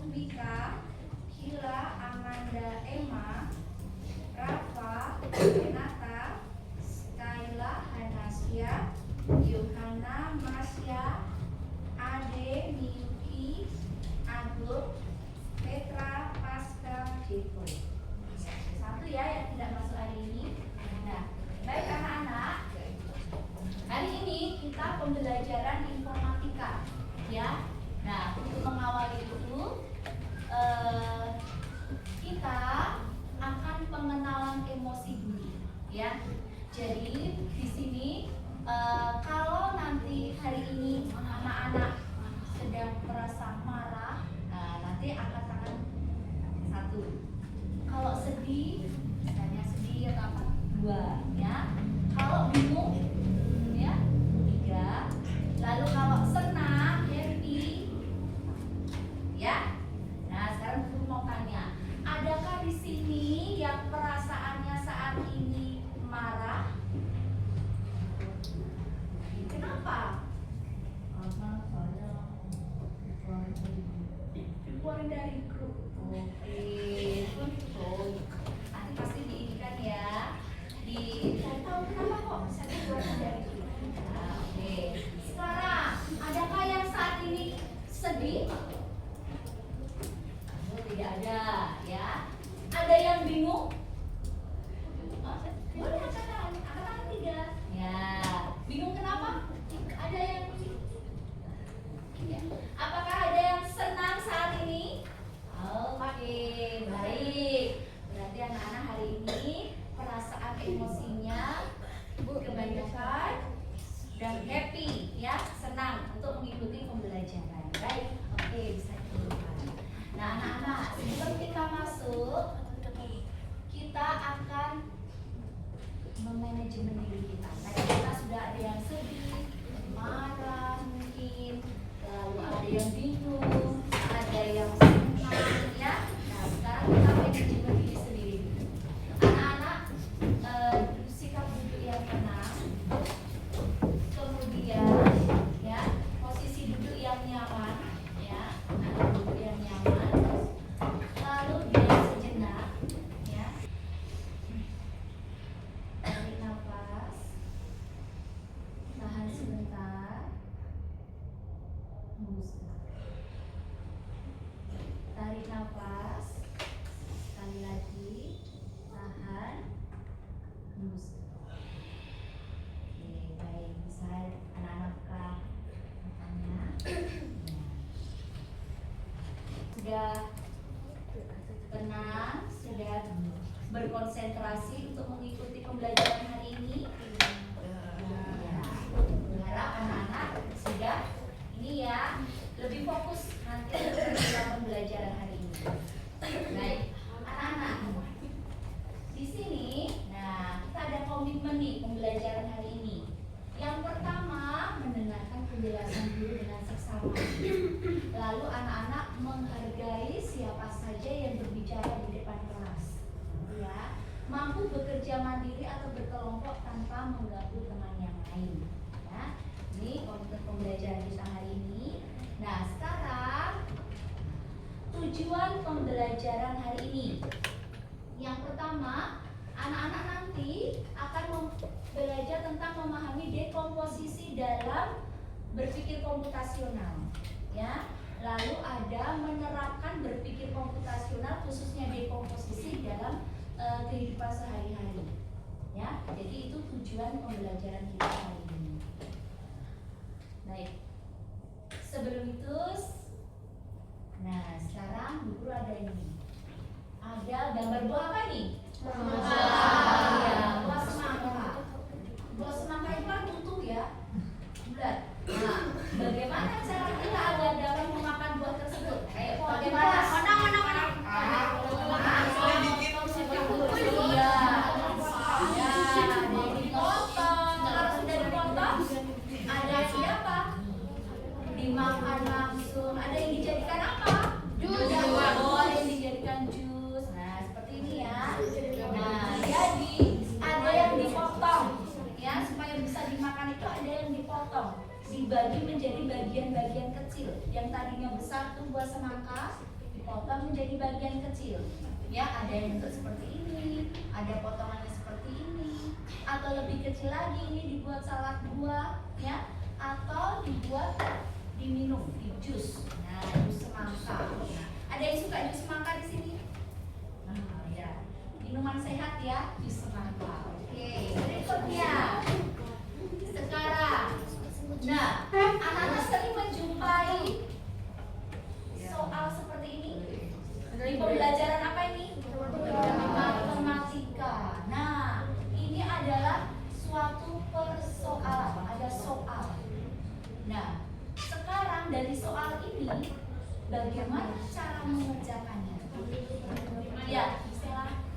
Vika, Hila, Amanda, Emma, Rafa, Renata, Skyla, Hanasia, Yohana, Masya, Ade, Miyuki, Agung, Petra, Pascal, Jeko. Satu ya yang tidak masuk hari ini. Nah, baik anak-anak, hari ini kita pembelajaran informatika, ya. Nah, untuk mengawali itu, kita akan pengenalan emosi dulu, ya. Jadi di sini kalau nanti hari ini anak-anak sedang merasa marah, nanti angkat tangan 1. Kalau sedih, misalnya sedih atau apa, 2, ya. Kalau bingung, ya, 3. Lalu kalau senang, happy, ya. Nah, sekarang aku mau tanya, adakah di sini yang perasaannya saat ini marah? Kenapa? Karena saya keluarin dari grup. Oke, betul. Nanti pasti diinginkan ya. Saya tahu kenapa kok bisa keluarin dari grup. Nah, oke. Sekarang, adakah yang saat ini sedih? Tidak ada, ya. Ada yang bingung? Boleh angkat tangan 3. Ya. Bingung kenapa? Ada yang ya. Apakah ada yang senang saat ini? Oke, baik. Berarti anak-anak hari ini perasaan emosinya kebanyakan dan happy, ya, senang untuk mengikuti pembelajaran. Baik, oke, bisa diteruskan. Nah, anak-anak, sebelum kita masuk, kita akan memanajemen diri kita. Tadi kita sudah ada yang sedih, marah mungkin, lalu ada yang bingung, ada yang senang, ya. Nah, sekarang kita manajemen diri sendiri. Anak-anak, sikap duduk yang tenang, kemudian, ya, posisi duduk yang nyaman, ya, duduk yang nyaman, lalu diam sejenak, ya. Tarik nafas, tahan sebentar, hembuskan. Tarik nafas, sekali lagi, tahan, hembuskan. Oke, baik, bisa anak-anak buka matanya. Sudah tenang, sudah berkonsentrasi untuk mengikuti pembelajaran hari ini. Berharap anak-anak sudah ini ya, lebih fokus nanti dalam pembelajaran hari ini. Baik, anak-anak, di sini, nah, kita ada komitmen nih pembelajaran hari ini. Yang pertama, mendengarkan penjelasan guru dengan seksama. Lalu anak-anak menghargai siapa saja yang berbicara di depan kelas, ya. Mampu bekerja mandiri atau berkelompok tanpa mengganggu teman yang lain, ya. Ini komitmen pembelajaran kita hari ini. Nah, sekarang tujuan pembelajaran hari ini. Yang pertama, anak-anak nanti akan belajar tentang memahami dekomposisi dalam berpikir komputasional, ya. Lalu ada menerapkan berpikir komputasional khususnya dekomposisi dalam kehidupan sehari-hari, ya. Jadi itu tujuan pembelajaran kita hari ini. Baik. Sebelum itu, nah, sekarang Bu Guru ada ini. Ada gambar buah apa nih? Ya, buah semangka. Buah semangka itu kan utuh ya, bulat. Nah, bagaimana cara kita agar dapat memakan buah tersebut? Bagaimana? Dimakan langsung. Ada yang dijadikan apa? Jus. Oh, ada yang dijadikan jus. Nah, seperti ini ya. Nah, jadi ada yang dipotong, ya, supaya bisa dimakan itu ada yang dipotong, dibagi menjadi bagian-bagian kecil. Yang tadinya besar tuh buah semangka, potong menjadi bagian kecil. Ya, ada yang bentuk seperti ini, ada potongannya seperti ini, atau lebih kecil lagi ini dibuat salad buah, ya, atau dibuat diminum, di jus. Nah, jus semangka. Nah, ada yang suka jus semangka di sini? Nah, ya, minuman sehat ya, jus semangka. Oke, berikutnya. Sekarang, nah, anak-anak sering menjumpai soal seperti ini di pembelajaran apa ini? Matematika. Nah, ini adalah suatu persoalan, ada soal. Nah, sekarang dari soal ini, bagaimana cara mengerjakannya? Ya, Stella.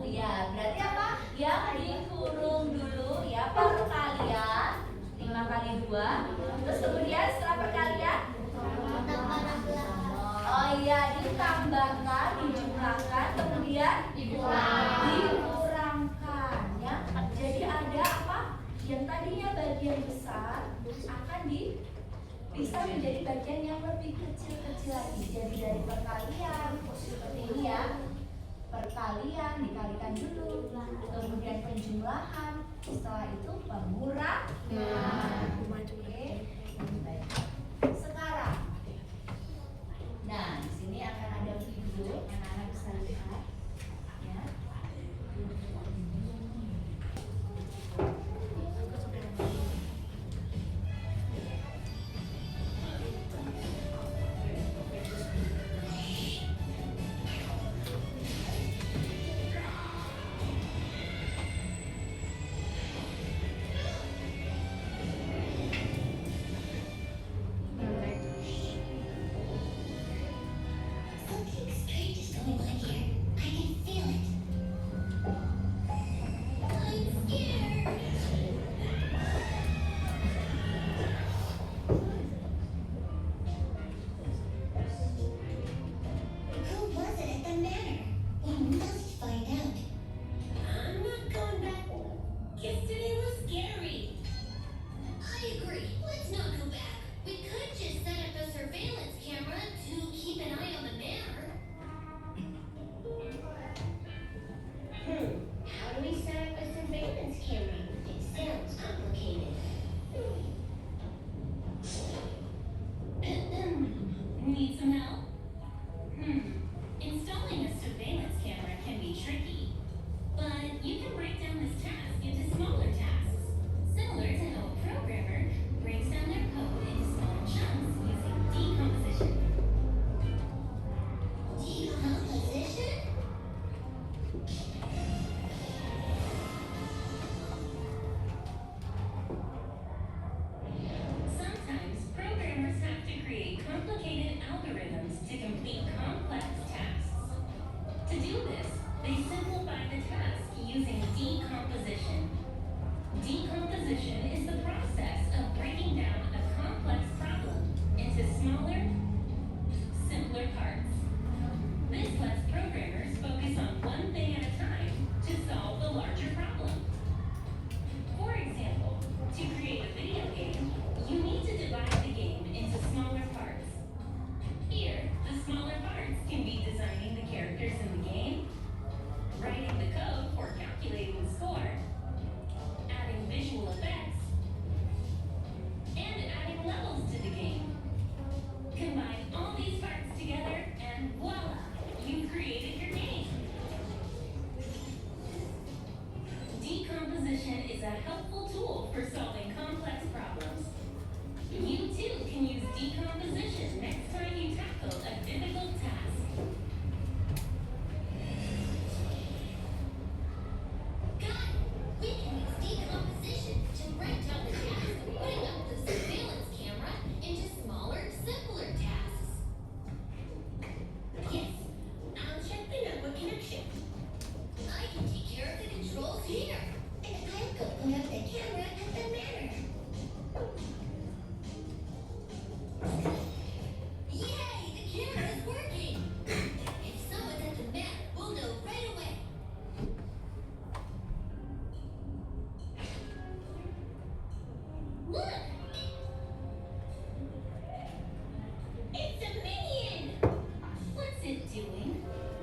Ya, berarti apa? Yang dikurung dulu ya perkalian 5 kali 2. Terus kemudian setelah perkalian oh iya, ditambahkan, dijumlahkan, kemudian dikurangkan ya. Jadi ada apa? Yang tadinya bagian besar akan bisa menjadi bagian yang lebih kecil-kecil lagi. Jadi dari perkalian seperti ini ya. Perkalian dikalikan dulu, kemudian penjumlahan, setelah itu pengurangan. Oke, baik. Sekarang, nah di sini akan ada video yang anak bisa lihat, ya.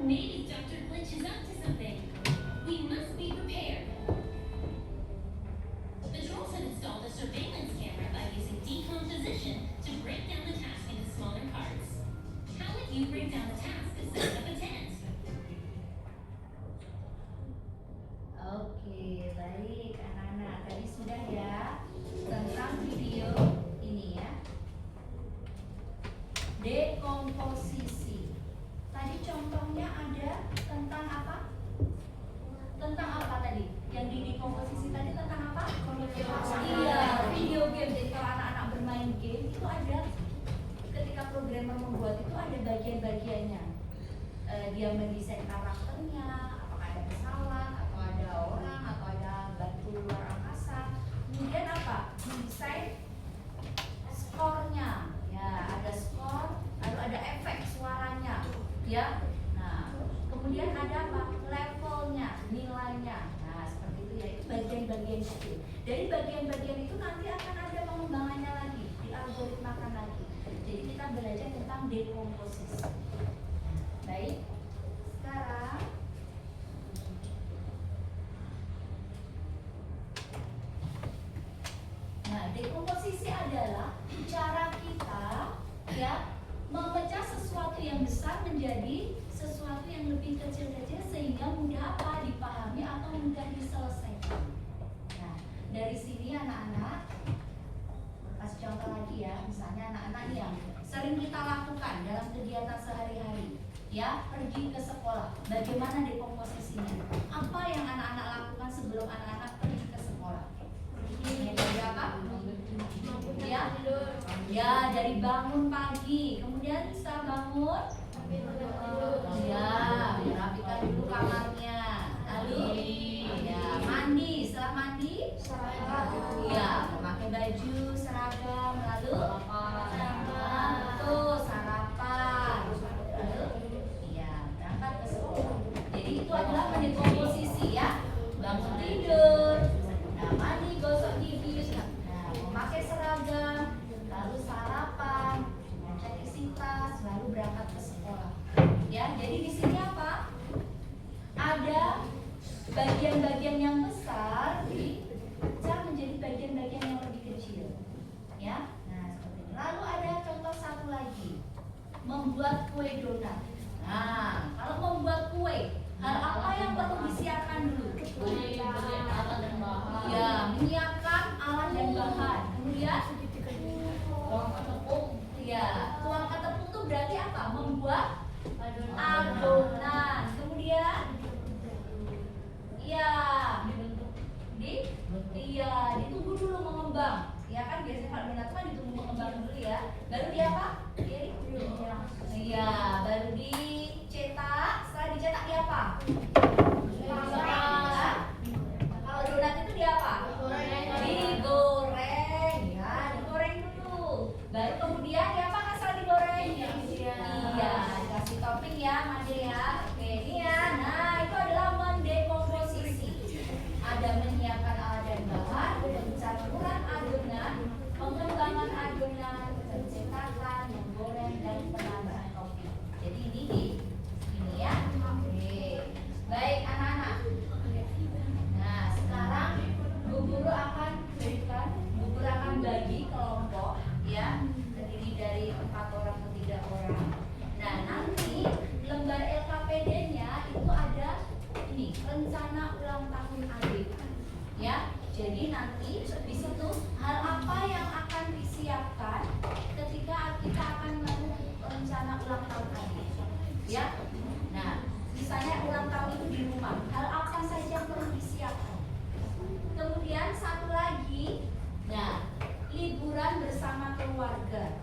Maybe Dr. Glitch is up to something. We must be prepared. The trolls have installed a surveillance camera by using decomposition to break down the task into smaller parts. How would you break down the task of setting up a tent? Oke, baik anak-anak. Tadi sudah ya tentang video ini ya. Dekomposisi. Tadi contohnya ada tentang apa? Tentang apa tadi? Yang di dekomposisi tadi tentang apa? Iya, video game. Jadi kalau anak-anak bermain game itu ada, ketika programmer membuat itu ada bagian-bagiannya. Dia mendesain karakternya, apakah ada pesawat, atau ada orang, atau ada batu luar angkasa. Kemudian apa? Mendesain skornya. Ya, ada skor, lalu ada efek suaranya. Ya. Nah, kemudian ada apa? Levelnya, nilainya. Nah, seperti itu ya. Itu bagian-bagian kecil. Dari bagian-bagian itu nanti akan ada pengembangannya lagi, dialgoritmakan lagi. Jadi kita belajar tentang dekomposisi. Baik. Sekarang nah, dekomposisi adalah cara kita ya memecah sesuatu yang besar menjadi sesuatu yang lebih kecil-kecil sehingga mudah apa dipahami atau mudah diselesaikan. Nah, dari sini anak-anak kasih contoh lagi ya, misalnya anak-anak yang sering kita lakukan dalam kegiatan sehari-hari, ya pergi ke sekolah. Bagaimana dekomposisinya? Apa yang anak-anak lakukan sebelum anak-anak pergi ke sekolah? Dari apa? Ya, dari bangun pagi, kemudian setelah bangun, ya rapikan dulu kamarnya, lalu ya mandi, setelah mandi, ya memakai baju seragam, lalu sarapan, lalu ya berangkat ke sekolah. Jadi itu adalah mendekomposisi ya, bangun tidur, nah mandi, gosok gigi, nah memakai seragam, lalu sarapan, cek isi tas, lalu berangkat ke sekolah. Ya, jadi di sini apa? Ada bagian-bagian yang besar dipecah menjadi bagian-bagian yang lebih kecil. Ya, nah seperti ini. Lalu ada contoh satu lagi, membuat kue donat. Nah, kalau membuat kue, hal apa yang perlu disiapkan dulu? Ya, menyiapkan alat dan bahan. Kemudian tuang tepung. Ya, tuang tepung itu berarti apa? Membuat adonan. Kemudian iya ditunggu dulu mengembang. Ya kan biasanya kalau donat kan ditunggu mengembang dulu ya. Baru di apa? Iya, baru dicetak. Setelah dicetak di apa? Kalau donat itu di apa? Digoreng. Ya, digoreng dulu. Baru kemudian di apa asal digoreng? Iya, dikasih topping ya, Made ya. Oke, ini ya. Nah, itu adalah mendekomposisi. Ada menyiapkan alat dan bahan, pencampuran adonan, pengembangan adonan, pencetakan, menggoreng dan penambahan topping. Jadi ini ya. Oke. Baik anak-anak. Nah, sekarang Bu Guru akan bagi kelompok ya, terdiri dari 4 orang ke 3 orang. Nah, nanti lembar LKPD-nya itu ada ini, rencana ulang tahun adik. Ya, jadi nanti di situ hal apa yang akan disiapkan ketika kita akan melakukan rencana ulang tahun adik. Ya. Nah, misalnya ulang tahun itu di rumah, hal apa saja yang perlu disiapkan. Kemudian satu lagi, nah, liburan bersama keluarga.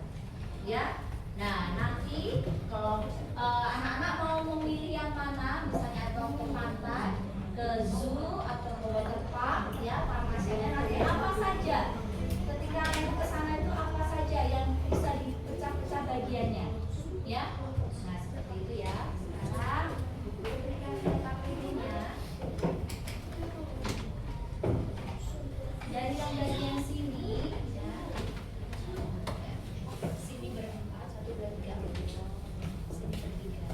Ya. Nah, nanti kalau anak-anak mau memilih yang mana, misalnya atau ke pantai, ke zoo atau ke waterpark, ya, farmasinya nanti apa saja. Ketika itu ke sana itu apa saja yang bisa dipecah-pecah bagiannya. Ya. Nah, seperti itu ya. Sekarang berikan LKPD-nya. Dari yang bagian sini, ya. Sini berempat, 1, 2, 3, 4. Sini bertiga.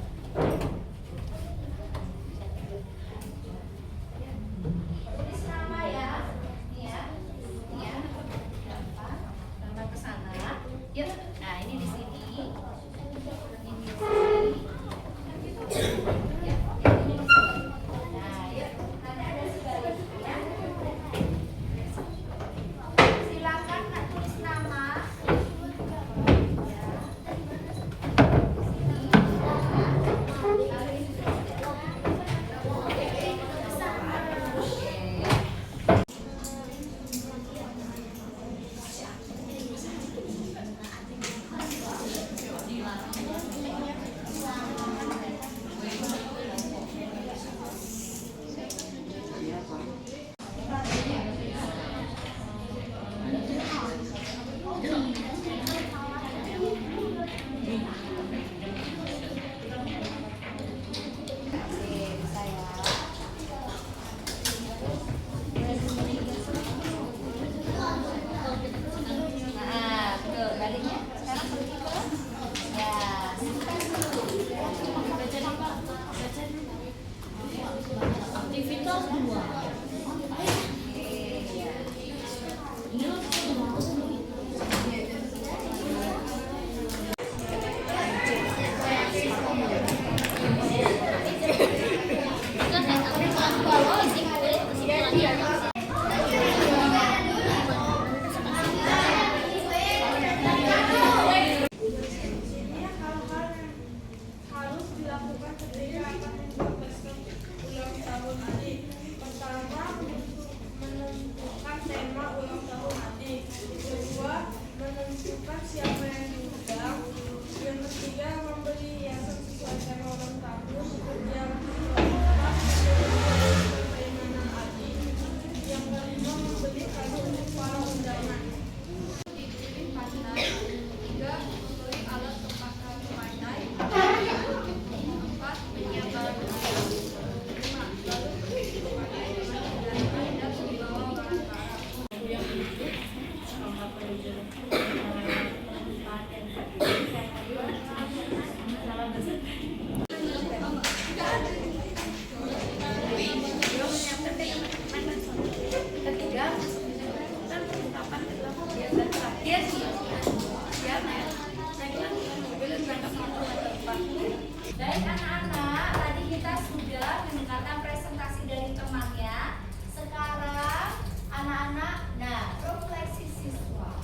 kita sudah mendengarkan presentasi dari temannya. Sekarang anak-anak, nah, refleksi siswa.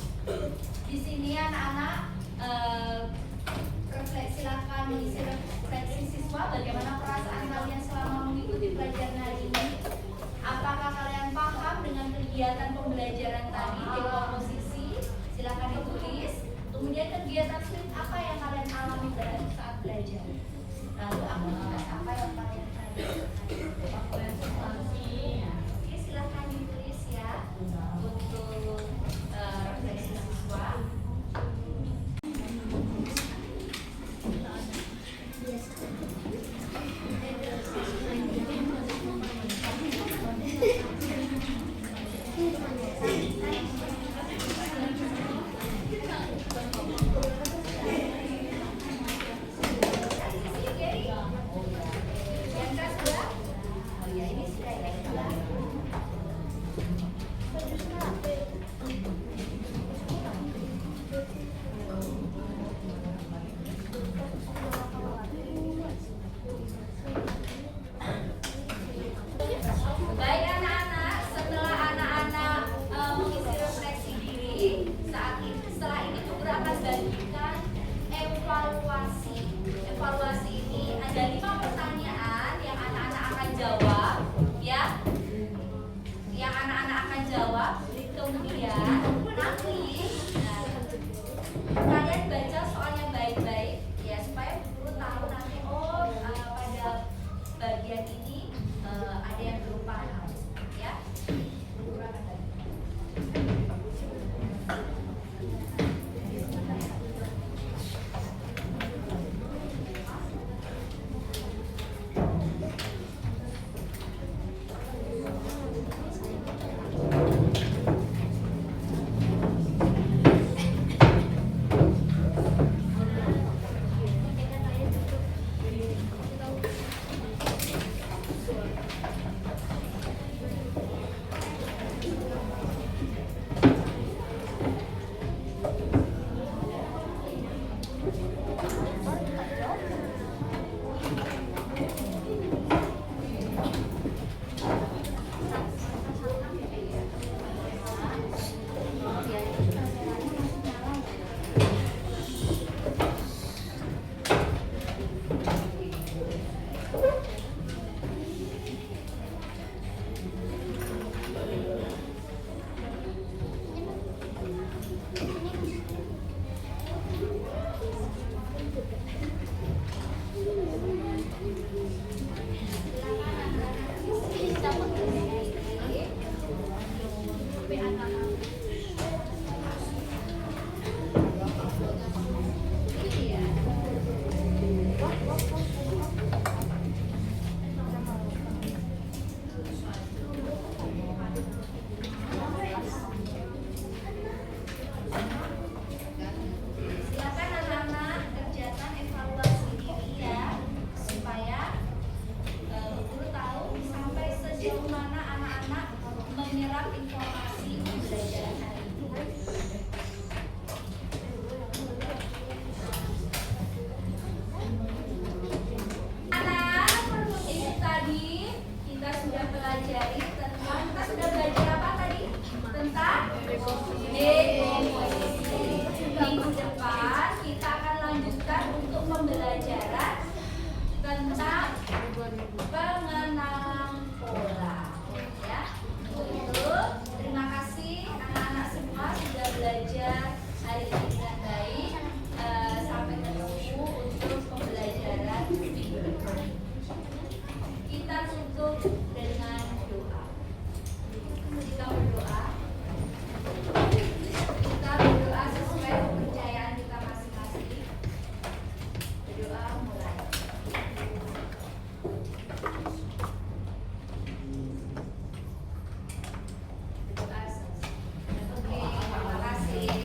Di sini anak-anak silakan mengisi refleksi siswa. Bagaimana perasaan kalian selama mengikuti pelajaran hari ini? Apakah kalian paham dengan kegiatan pembelajaran tadi, dekomposisi? Silakan ditulis. Kemudian kegiatan sulit apa yang kalian alami saat belajar? Lalu aktivitas apa yang kalian lakukan? Oke, silakan ditulis ya untuk refleksi siswa. Baik anak-anak, setelah anak-anak mengisi refleksi diri, setelah ini guru akan bagikan evaluasi. Evaluasi ini ada 5 pertanyaan yang anak-anak akan jawab, ya. Yang anak-anak akan jawab. Kemudian nanti kalian baca soalnya baik-baik, ya, supaya guru tahu nanti pada bagian ini ada yang belum paham, ya. Guru akan bagikan. Berdoa mulai.